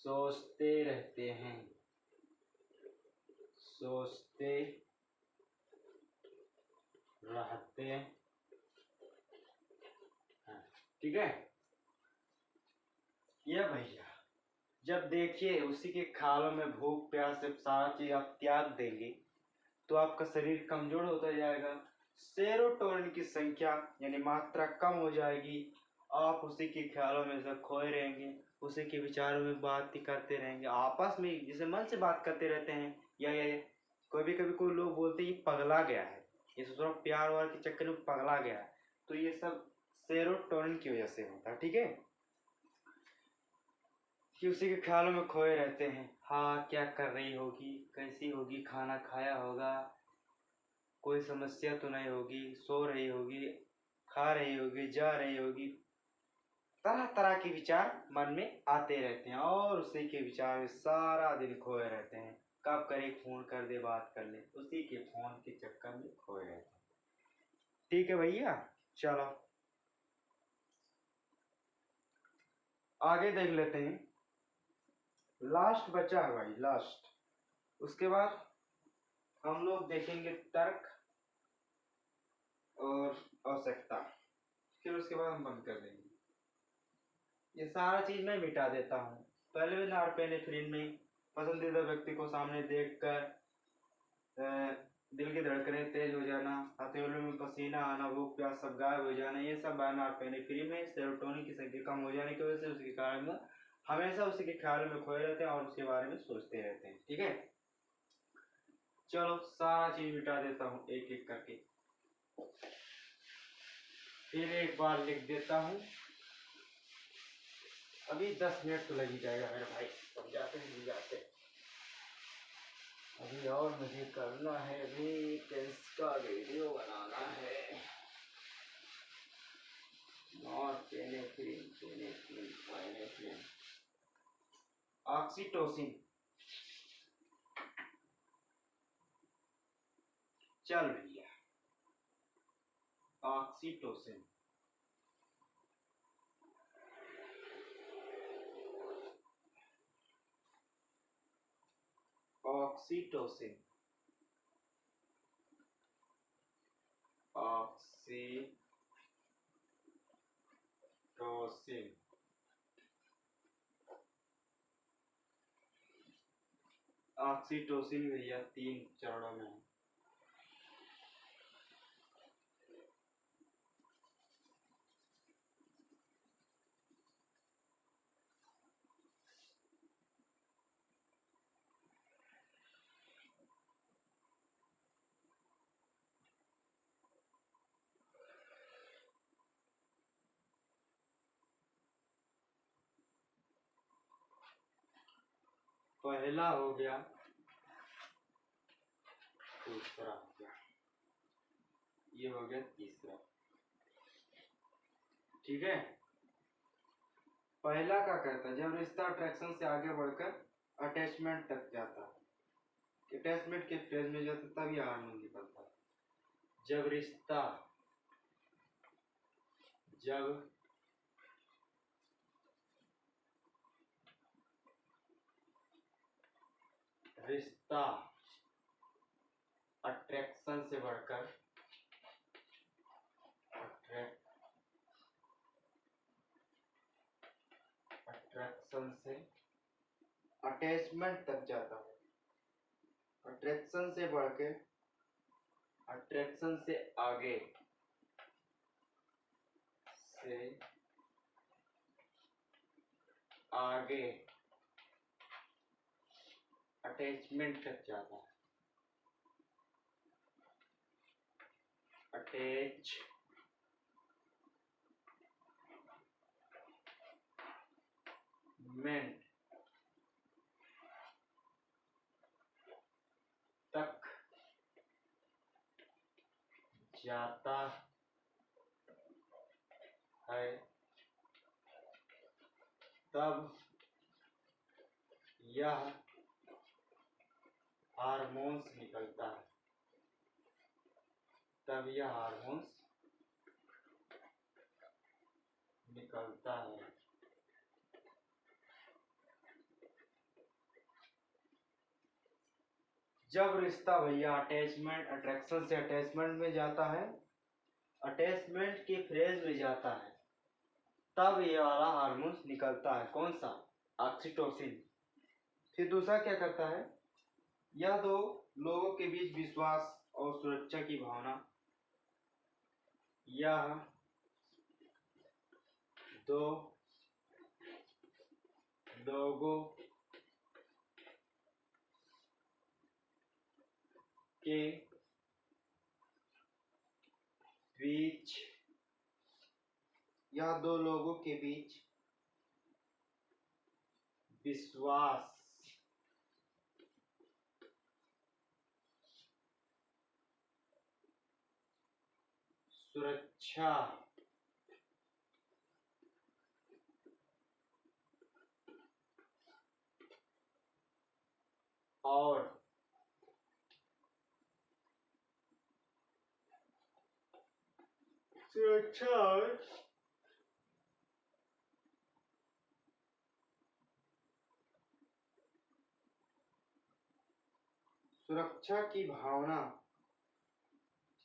सोचते रहते हैं, सोचते रहते हैं। ठीक है। ये भैया जब देखिए उसी के ख्यालों में भूख प्यास से सारा चीज आप त्याग देंगे तो आपका शरीर कमजोर होता जाएगा, सेरोटोनिन की संख्या यानी मात्रा कम हो जाएगी, आप उसी के ख्यालों में सब खोए रहेंगे, उसी के विचारों में बात ही करते रहेंगे, आपस में जैसे मन से बात करते रहते हैं। या कभी कभी कोई लोग बोलते हैं ये पगला गया है, ये सोच प्यार वार के चक्कर में पगला गया है, तो ये सब सेरोटोनिन की वजह से होता है। ठीक है, कि उसी के ख्यालों में खोए रहते हैं। हाँ, क्या कर रही होगी, कैसी होगी, खाना खाया होगा, कोई समस्या तो नहीं होगी, सो रही होगी, खा रही होगी, जा रही होगी, तरह तरह के विचार मन में आते रहते हैं, और उसी के विचार में सारा दिन खोए रहते हैं। कब करे फोन कर दे, बात कर ले, उसी के फोन के चक्कर में खोए रहते हैं। ठीक है भैया, चलो आगे देख लेते हैं। लास्ट बचा है भाई, लास्ट। उसके बाद हम लोग देखेंगे तर्क और आवश्यकता, फिर उसके बाद हम बंद कर देंगे। ये सारा चीज मैं मिटा देता हूँ। पहले भी नॉरपेनेफ्रिन में पसंदीदा व्यक्ति को सामने देखकर दिल की धड़कनें तेज हो जाना, हथेलियों में पसीना आना, भूख प्यास सब गायब हो जाना, ये सब नॉरपेनेफ्रिन में सेरोटोनिन की संख्या कम हो जाने की वजह से उसके कारण हमेशा उसी के ख्याल में खोए रहते हैं और उसके बारे में सोचते रहते हैं। ठीक है, चलो सारा चीज मिटा देता हूँ एक एक करके, फिर एक बार लिख देता हूँ। अभी 10 मिनट तो लग ही जाएगा मेरे भाई, समझाते नहीं जाते। अभी और मुझे करना है, अभी का वीडियो बनाना है। ऑक्सीटोसिन, चल भैया, ऑक्सीटोसिन, ऑक्सीटोसिन, ऑक्सीटोसिन, ऑक्सीटोसिन भैया 3 चरणों में है। पहला हो गया, दूसरा हो गया, ये हो गया तीसरा। ठीक है, पहला क्या कहता है, जब रिश्ता अट्रैक्शन से आगे बढ़कर अटैचमेंट तक जाता है, अटैचमेंट के फेज में जाता तब ये हार्मोन निकलता है। जब रिश्ता जब रिश्ता अट्रैक्शन से बढ़कर अट्रैक्शन से अटैचमेंट तक जाता है, अट्रैक्शन से बढ़ के अट्रैक्शन से आगे अटैचमेंट तक जाता है, अटैचमेंट तक जाता है, तब यह हार्मोन्स निकलता है, तब यह हार्मोन्स निकलता है। जब रिश्ता भैया अट्रैक्शन से अटैचमेंट में जाता है, अटैचमेंट के फेज में जाता है, तब ये वाला हार्मोन्स निकलता है। कौन सा? ऑक्सीटोसिन। फिर दूसरा क्या करता है? यह दो लोगों के बीच विश्वास और सुरक्षा की भावना, यह दो लोगों के बीच विश्वास सुरक्षा और सुरक्षा की भावना,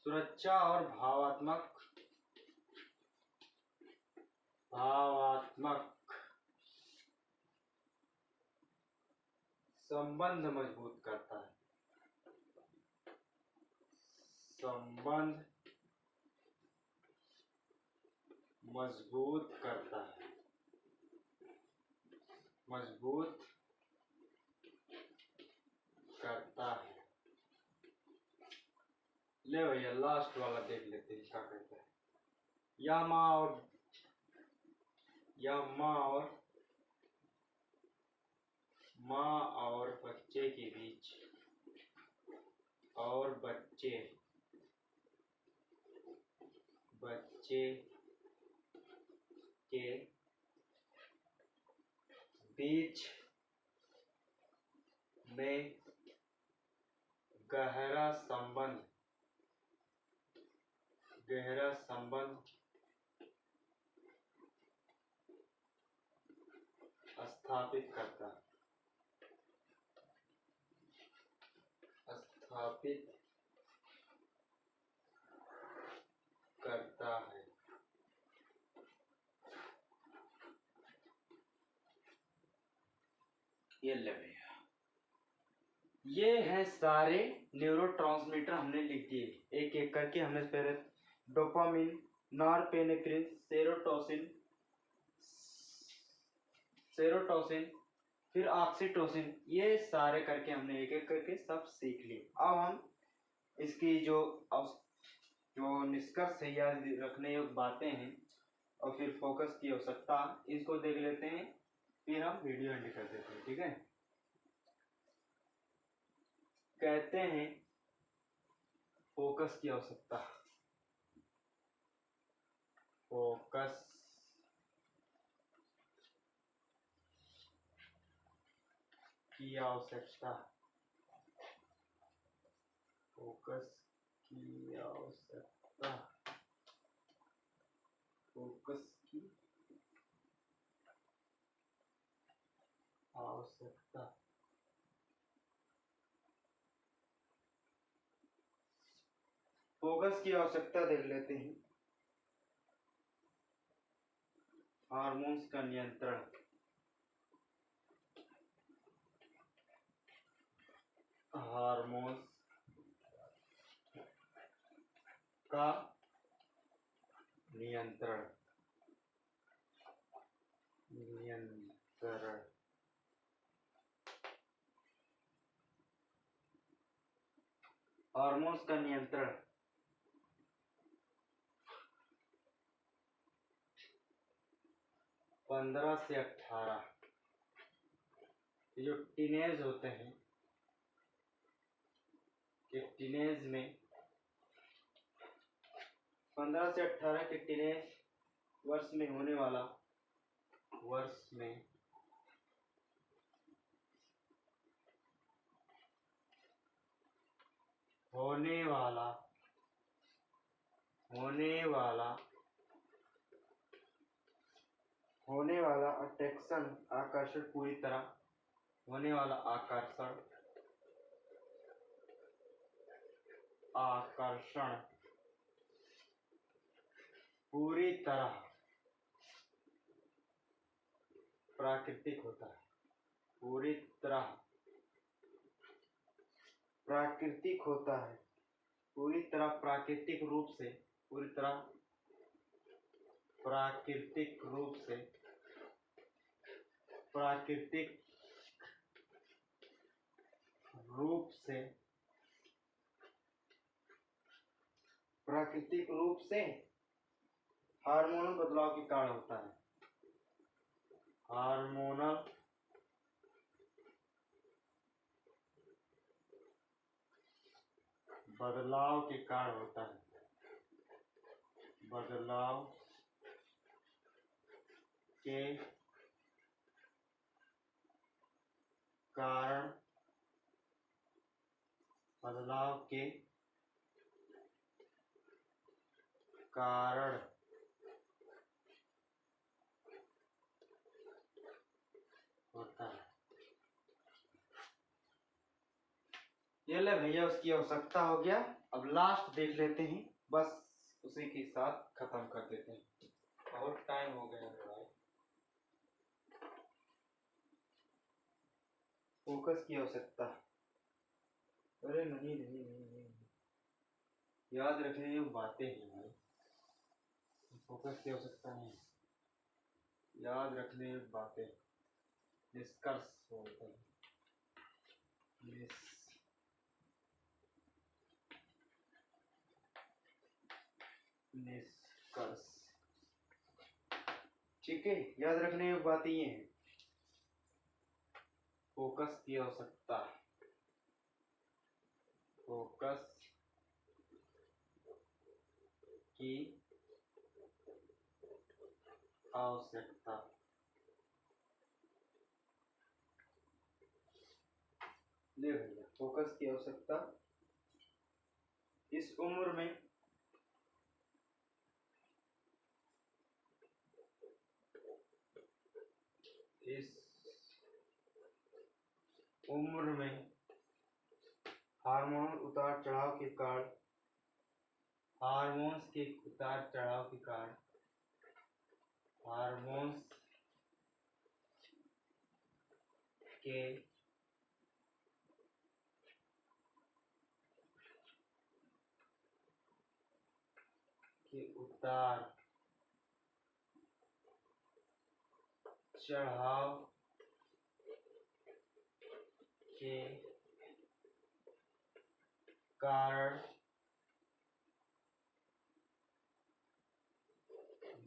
सुरक्षा और भावात्मक संबंध मजबूत करता है, संबंध मजबूत करता है, मजबूत करता है। ले भैया लास्ट वाला देख लेते हैं क्या कहता है। या माँ और बच्चे के बीच और बच्चे के बीच में गहरा संबंध स्थापित करता है, ये ले भैया, ये हैं सारे न्यूरोट्रांसमीटर हमने लिख दिए एक एक करके। हमने पहले डोपामिन, नॉरपेनेफ्रिन, सेरोटोसिन, फिर ऑक्सीटोसिन, ये सारे करके हमने एक एक करके सब सीख लिए। अब हम इसकी जो निष्कर्ष है, याद रखने योग्य बातें हैं और फिर फोकस की आवश्यकता, इसको देख लेते हैं, फिर हम वीडियो एंड कर देते हैं। ठीक है। कहते हैं फोकस की आवश्यकता, फोकस की आवश्यकता, फोकस की आवश्यकता, फोकस की आवश्यकता, फोकस की आवश्यकता देख लेते हैं। हार्मोन्स का नियंत्रण, हार्मोन्स का नियंत्रण, नियंत्रण, हार्मोन्स का नियंत्रण 15 से 18, ये जो टीनेज होते हैं, कि टीनेज में 15 से 18 के टीनेज वर्ष में होने वाला, वर्ष में होने वाला, होने वाला, होने वाला अट्रैक्शन, आकर्षण, पूरी तरह होने वाला आकर्षण, आकर्षण पूरी तरह प्राकृतिक होता है, पूरी तरह प्राकृतिक होता है, पूरी तरह प्राकृतिक रूप से, पूरी तरह प्राकृतिक रूप से, प्राकृतिक रूप से, प्राकृतिक रूप से हार्मोनल बदलाव के कारण होता है, हार्मोनल बदलाव के कारण होता है, बदलाव के कारण, बदलाव के कारण होता है। ये ले भैया, उसकी आवश्यकता हो गया। अब लास्ट देख लेते हैं, बस उसी के साथ खत्म कर देते हैं, बहुत टाइम हो गया भाई। फोकस की आवश्यकता, अरे नहीं नहीं नहीं नहीं, याद रखने योग्य बातें हैं भाई, फोकस की आवश्यकता नहीं, याद रखने योग्य बातें, निष्कर्ष बोलते हैं, निष्कर्ष, ठीक है। याद रखने योग्य बातें ये हैं, फोकस की आवश्यकता, फोकस की आवश्यकता, ले भैया, फोकस की आवश्यकता इस उम्र में, इस उम्र में हार्मोन उतार चढ़ाव के कारण, हार्मोन्स के उतार चढ़ाव के कारण, हार्मोन्स के उतार चढ़ाव के कारण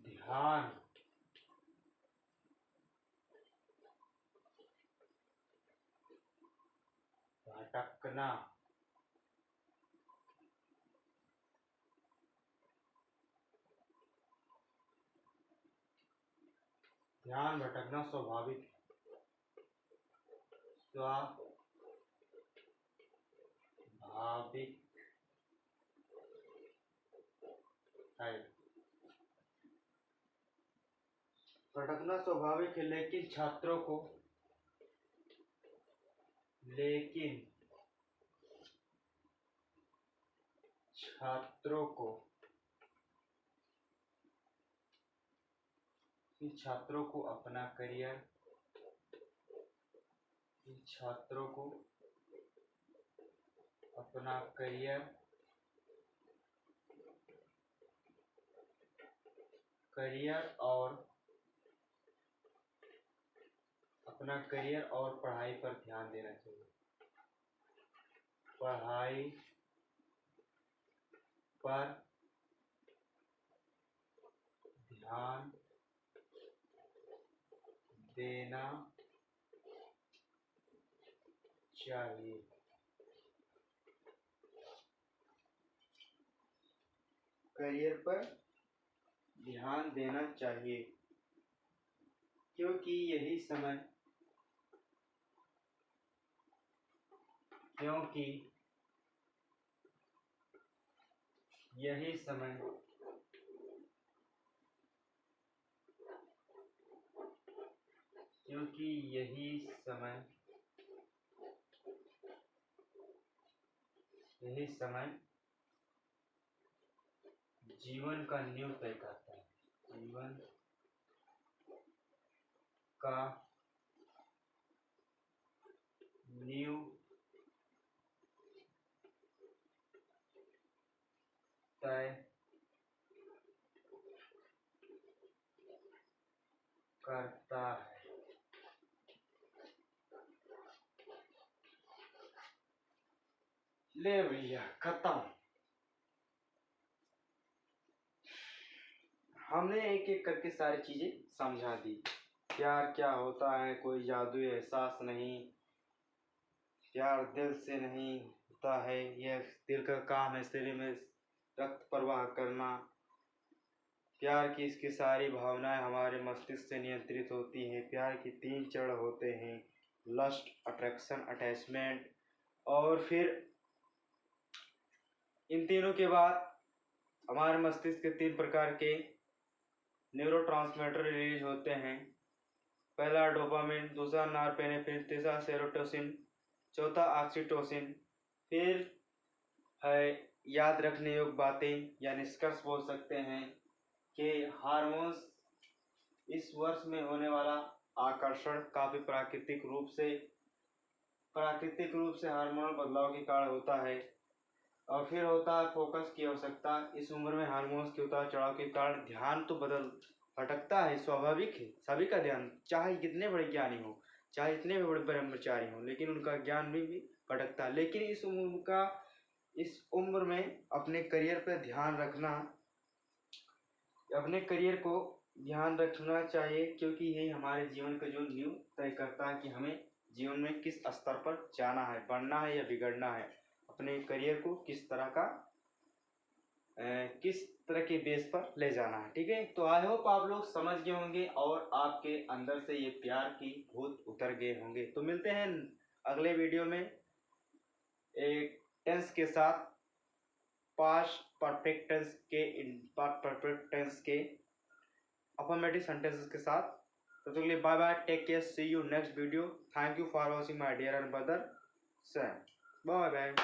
ध्यान भटकना, ध्यान भटकना स्वाभाविक है, स्वाभाविक है। भटकना स्वाभाविक है, लेकिन छात्रों को छात्रों को अपना करियर और पढ़ाई पर ध्यान देना चाहिए। पढ़ाई पर ध्यान देना चाहिए। करियर पर ध्यान देना चाहिए, क्योंकि यही समय जीवन का नींव तय करता है। करता है। ले भैया खत्म। हमने एक एक करके सारी चीजें समझा दी। प्यार क्या होता है, कोई जादुई एहसास नहीं। प्यार दिल से नहीं होता है, यह दिल का काम है शरीर में रक्त प्रवाह करना। प्यार की इसकी सारी भावनाएं हमारे मस्तिष्क से नियंत्रित होती हैं। प्यार की 3 चरण होते हैं, लस्ट, अट्रैक्शन, अटैचमेंट। और फिर इन तीनों के बाद हमारे मस्तिष्क के 3 प्रकार के न्यूरोट्रांसमीटर रिलीज होते हैं। पहला डोपामिन, दूसरा नॉरपेनेफ्रिन, तीसरा सेरोटोसिन, चौथा ऑक्सीटोसिन। फिर है याद रखने योग्य बातें या निष्कर्ष बोल सकते हैं कि हार्मोन्स इस वर्ष में होने वाला आकर्षण काफी प्राकृतिक रूप से हार्मोनल बदलाव के कारण होता है। और फिर होता है फोकस की आवश्यकता। इस उम्र में हार्मोन्स के उतार चढ़ाव के कारण ध्यान तो भटकता है, स्वाभाविक है। सभी का ध्यान, चाहे कितने बड़े ज्ञानी हो, चाहे इतने बड़े ब्रह्मचारी हो, लेकिन उनका ज्ञान भी भटकता है। लेकिन इस उम्र में अपने करियर पर ध्यान रखना चाहिए, क्योंकि यही हमारे जीवन का जो नींव तय करता है कि हमें जीवन में किस स्तर पर जाना है, बढ़ना है या बिगड़ना है। अपने करियर को किस तरह के बेस पर ले जाना है। ठीक है, तो आई होप आप लोग समझ गए होंगे और आपके अंदर से ये प्यार की भूत उतर गए होंगे। तो मिलते हैं अगले वीडियो में एक टेंस के साथ, पास्ट परफेक्ट टेंस के अफर्मेटिव सेंटेंसेस के साथ। तो तब तक के लिए bye bye, take care, see you next video. Thank you for watching my dear and brother sir, bye bye.